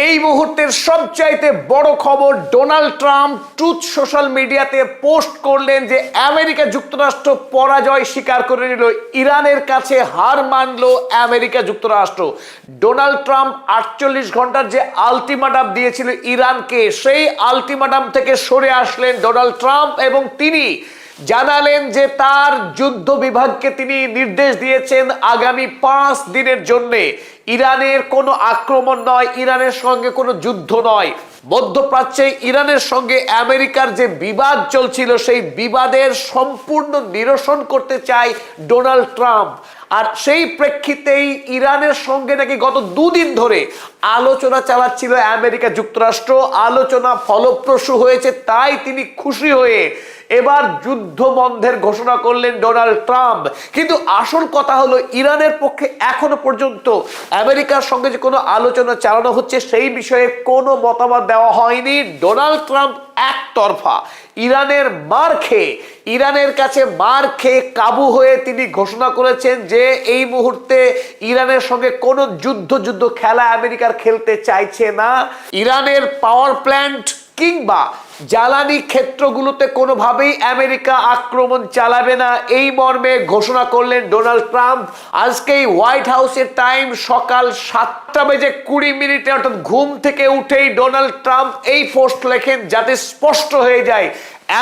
এই মুহূর্তের সবচাইতে বড় খবর, ডোনাল্ড ট্রাম্প ট্রুথ সোশ্যাল মিডিয়াতে পোস্ট করলেন যে আমেরিকা যুক্তরাষ্ট্র পরাজয় স্বীকার করে নিল, ইরানের কাছে হার মানল আমেরিকা যুক্তরাষ্ট্র। ডোনাল্ড ট্রাম্প 48 ঘন্টার যে আলটিমেটাম দিয়েছিল ইরানকে, সেই আলটিমেটাম থেকে সরে আসলেন ডোনাল্ড ট্রাম্প এবং তিনি জানালেন যে তার যুদ্ধ বিভাগকে তিনি নির্দেশ দিয়েছেন আগামী 5 দিনের জন্য ইরানের কোনো আক্রমণ নয়, ইরানের সঙ্গে কোনো যুদ্ধ নয়। মধ্যপ্রাচ্যে ইরানের সঙ্গে আমেরিকার যে বিবাদ চলছিল, সেই বিবাদের সম্পূর্ণ নিরসন করতে চায় ডোনাল্ড ট্রাম্প। আর সেই প্রেক্ষিতেই ইরানের সঙ্গে নাকি গত 2 দিন ধরে আলোচনা চালাচ্ছিল আমেরিকা যুক্তরাষ্ট্র। আলোচনা ফলপ্রসূ হয়েছে, তাই তিনি খুশি হয়ে এবার যুদ্ধ বন্ধের ঘোষণা করলেন ডোনাল্ড ট্রাম্প। কিন্তু আসল কথা হলো, ইরানের পক্ষে এখনো পর্যন্ত আমেরিকার সঙ্গে যে কোনো আলোচনা চালানো হচ্ছে সেই বিষয়ে কোনো মতামত দেওয়া হয়নি। ডোনাল্ড ট্রাম্প একতরফা ইরানের কাছে মার খেয়ে কাবু হয়ে তিনি ঘোষণা করেছেন যে এই মুহূর্তে ইরানের সঙ্গে কোনো যুদ্ধ খেলা আমেরিকার খেলতে চাইছে না। ইরানের পাওয়ার প্ল্যান্ট কিংবা জ্বালানি ক্ষেত্রগুলোতে কোনোভাবেই আমেরিকা আক্রমণ চালাবে না, এই মর্মে ঘোষণা করলেন ডোনাল্ড ট্রাম্প। আজকেই হোয়াইট হাউসের টাইম সকাল 7:20 অর্থাৎ ঘুম থেকে উঠেই ডোনাল্ড ট্রাম্প এই পোস্ট লেখেন, যাতে স্পষ্ট হয়ে যায়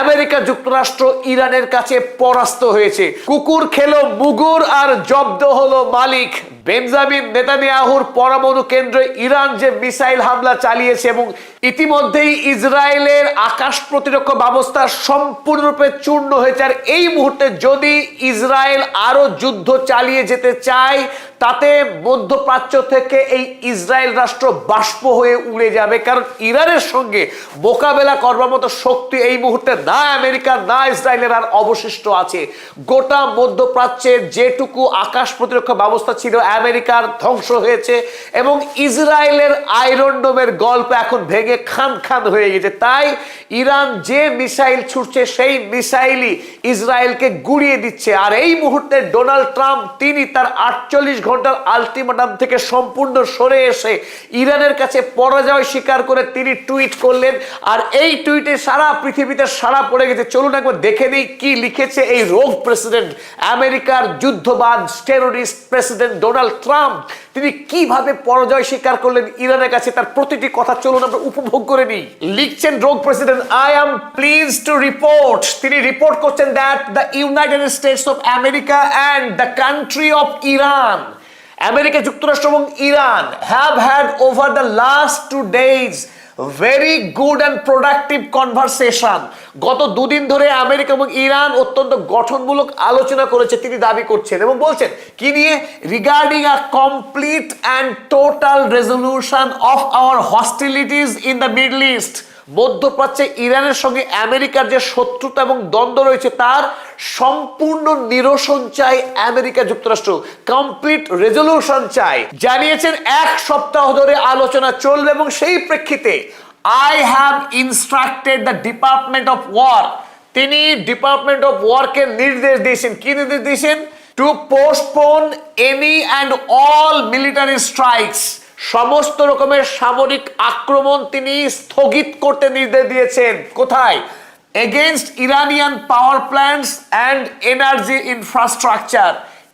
আমেরিকা যুক্তরাষ্ট্র ইরানের কাছে পরাস্ত হয়েছে। কুকুর খেলো মুগুর আর জব্দ হলো মালিক। বেঞ্জামিন নেতানিয়াহুর পরমাণু কেন্দ্রে ইরান যে মিসাইল হামলা চালিয়েছে এবং ইতিমধ্যেই ইসরায়েলের আকাশ প্রতিরক্ষা ব্যবস্থা সম্পূর্ণরূপে চূর্ণ হয়েছে। আর এই মুহূর্তে যদি ইসরায়েল আরো যুদ্ধ চালিয়ে যেতে চায়, তাতে মধ্যপ্রাচ্য থেকে এই ইসরায়েল রাষ্ট্র বাষ্প হয়ে উড়ে যাবে। কারণ ইরানের সঙ্গে মোকাবেলা করবার মতো শক্তি এই মুহূর্তে না আমেরিকার না ইসরায়েলের আর অবশিষ্ট আছে। গোটা মধ্যপ্রাচ্যের যেটুকু আকাশ প্রতিরক্ষা ব্যবস্থা ছিল আমেরিকার ধ্বংস হয়েছে এবং ইসরায়েলের আয়রন ডোমের গল্প এখন ভেঙে খান হয়ে গেছে। তাই ইরান যে মিসাইল ছুটছে সেই মিসাইলই ইসরায়েলকে গুড়িয়ে দিচ্ছে। আর এই মুহূর্তে ডোনাল্ড ট্রাম্প তিনি তার 48 ঘন্টার আলটিমেটাম থেকে সম্পূর্ণ সরে এসে ইরানের কাছে পরাজয় স্বীকার করে তিনি টুইট করলেন। আর এই টুইটে সারা পৃথিবীতে সাড়া পড়ে গেছে। চলুন একবার দেখে নিই কি লিখেছে এই রোগ প্রেসিডেন্ট, আমেরিকার যুদ্ধবাজ টেররিস্ট প্রেসিডেন্ট ডোনাল্ড ট্রাম্প। তিনি কিভাবে পরাজয় স্বীকার করলেন ইরানের কাছে, তার প্রতিটি কথা চলুন আমরা উপভোগ করে নিই। লিখছেন রোগ president, I am pleased to report, তিনি রিপোর্ট করছেন that the United states of America and the country of Iran, America যুক্তরাষ্ট্র এবং Iran have had over the last 2 days very good and productive conversation. গত 2 দিন ধরে America এবং Iran অত্যন্ত গঠনমূলক আলোচনা করেছে তিনি দাবি করছেন এবং বলছেন কি নিয়ে, regarding a complete and total resolution of our hostilities in the Middle East. মধ্যপ্রাচ্যে ইরানের সঙ্গে আমেরিকার যে শত্রুতা এবং দ্বন্দ্ব রয়েছে তার সম্পূর্ণ নিরসন চাই আমেরিকা যুক্তরাষ্ট্র, কমপ্লিট রেজলিউশন চাই। জানিয়েছেন 1 সপ্তাহ ধরে আলোচনা চলবে এবং সেই প্রেক্ষিতে I have instructed the Department of War, তিনি ডিপার্টমেন্ট অফ ওয়ারকে নির্দেশ দিয়েছেন, কি নির্দেশ দিয়েছেন, to postpone any and all military strikes, সমস্ত রকমের সামরিক আক্রমণ তিনি স্থগিত করতে নির্দেশ দিয়েছেন। কোথায়? Against Iranian power plants and energy infrastructure,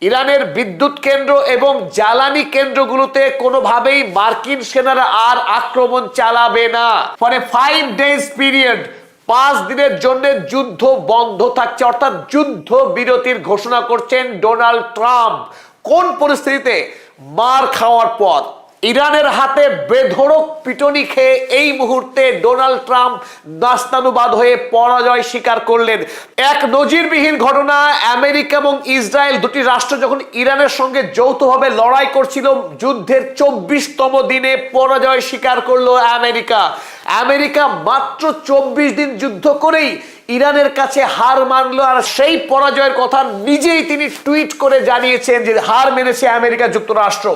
ইরানের বিদ্যুৎ কেন্দ্র এবং জ্বালানি কেন্দ্রগুলোতে কোনোভাবেই মার্কিন সেনারা আর আক্রমণ চালাবে না। ফর এ 5 days পিরিয়ড, 5 দিনের জন্য যুদ্ধ বন্ধ থাকছে, অর্থাৎ যুদ্ধ বিরতির ঘোষণা করছেন ডোনাল্ড ট্রাম্প। কোন পরিস্থিতিতে? মার খাওয়ার পর, ইরানের হাতে বেধড়ক পিটনি খেয়ে এই মুহূর্তে ডোনাল্ড ট্রাম্প নাস্তানুবাদ হয়ে পরাজয় স্বীকার করলেন। এক নজিরবিহীন ঘটনা, আমেরিকা এবং ইসরায়েল দুটি রাষ্ট্র যখন ইরানের সঙ্গে যৌথভাবে লড়াই করছিল, যুদ্ধের 24তম দিনে পরাজয় স্বীকার করলো আমেরিকা মাত্র 24 দিন যুদ্ধ করেই ইরানের কাছে হার মানলো। আর সেই পরাজয়ের কথা নিজেই তিনি টুইট করে জানিয়েছেন যে হার মেনেছে আমেরিকা যুক্তরাষ্ট্র।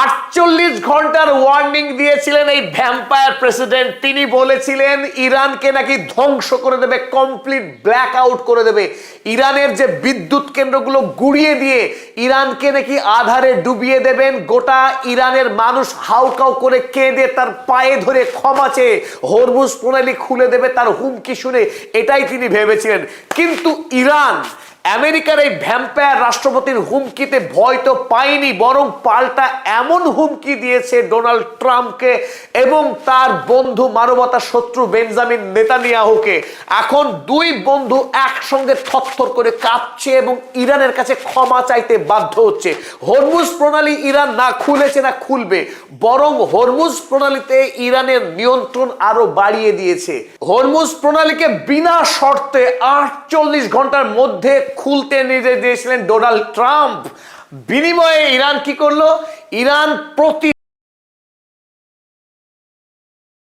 48 ঘন্টার ওয়ার্নিং দিয়েছিলেন এই ভ্যাম্পায়ার প্রেসিডেন্ট। তিনি বলেছিলেন ইরানকে নাকি ধ্বংস করে দেবে, কমপ্লিট ব্ল্যাক আউট করে দেবে। ইরানের যে বিদ্যুৎ কেন্দ্রগুলো গুড়িয়ে দিয়ে ইরানকে নাকি আধারে ডুবিয়ে দেবেন। গোটা ইরানের মানুষ হাউকাউ করে কেঁদে তার পায়ে ধরে ক্ষমা চেয়ে হরমুজ প্রণালী খুলে দেবে তার হুমকি শুনে, এটাই তিনি ভেবেছিলেন। কিন্তু ইরান আমেরিকার এই ভ্যাম্পায়ার রাষ্ট্রপতির হুমকিতে ভয় তো পায়নি, বরং পাল্টা এমন হুমকি দিয়েছে ডোনাল্ড ট্রাম্পকে এবং তার বন্ধু মানবতা শত্রু বেঞ্জামিন নেতানিয়াহুকে। এখন দুই বন্ধু একসঙ্গে থরথর করে কাঁপছে এবং ইরানের কাছে ক্ষমা চাইতে বাধ্য হচ্ছে। হরমুজ প্রণালী ইরান না খুলেছে না খুলবে, বরং হরমুজ প্রণালীতে ইরানের নিয়ন্ত্রণ আরো বাড়িয়ে দিয়েছে। হরমুজ প্রণালীকে বিনা শর্তে 48 ঘন্টার মধ্যে খুলতে নির্দেশ দিয়েছিলেন ডোনাল্ড ট্রাম্প। বিনিময়ে ইরান কি করলো? ইরান প্রতি